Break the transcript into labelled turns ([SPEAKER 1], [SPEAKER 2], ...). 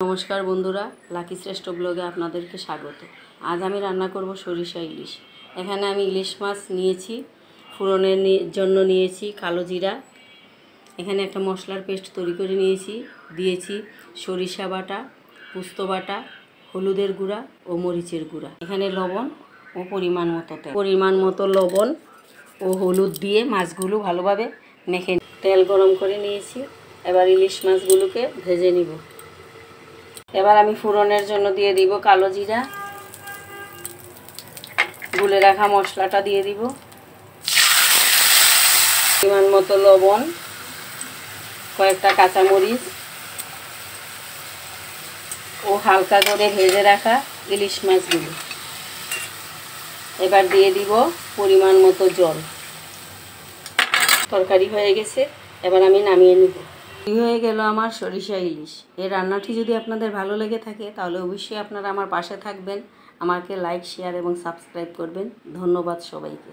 [SPEAKER 1] নমস্কার বন্ধুরা, লাকি শ্রেষ্ঠ ব্লগে আপনাদেরকে স্বাগত। আজ আমি রান্না করব সরিষা ইলিশ। এখানে আমি ইলিশ মাছ নিয়েছি, ফোড়নের জন্য নিয়েছি কালো জিরা। এখানে একটা মশলার পেস্ট তৈরি করে নিয়েছি, দিয়েছি সরিষা বাটা, পোস্ত বাটা, হলুদের গুঁড়া ও মরিচের গুঁড়া। এখানে লবণ ও পরিমাণ মতো লবণ ও হলুদ দিয়ে মাছগুলো ভালোভাবে মেখে তেল গরম করে নিয়েছি। এবার ইলিশ মাছগুলোকে ভেজে নিব। এবার আমি ফোড়নের জন্য দিয়ে দিব কালো জিরা, গুলে রাখা মশলাটা দিয়ে দিব, পরিমাণ মতো লবণ, কয়েকটা কাঁচামরিচ ও হালকা করে ভেজে রাখা ইলিশ মাছগুলো। এবার দিয়ে দিব পরিমাণ মতো জল। তরকারি হয়ে গেছে, এবার আমি নামিয়ে নিব। হয়ে গেল আমার সরিষা ইলিশ। এই রান্নাটি যদি আপনাদের ভালো লেগে থাকে তাহলে অবশ্যই আপনারা আমার পাশে থাকবেন, আমাকে লাইক, শেয়ার এবং সাবস্ক্রাইব করবেন। ধন্যবাদ সবাইকে।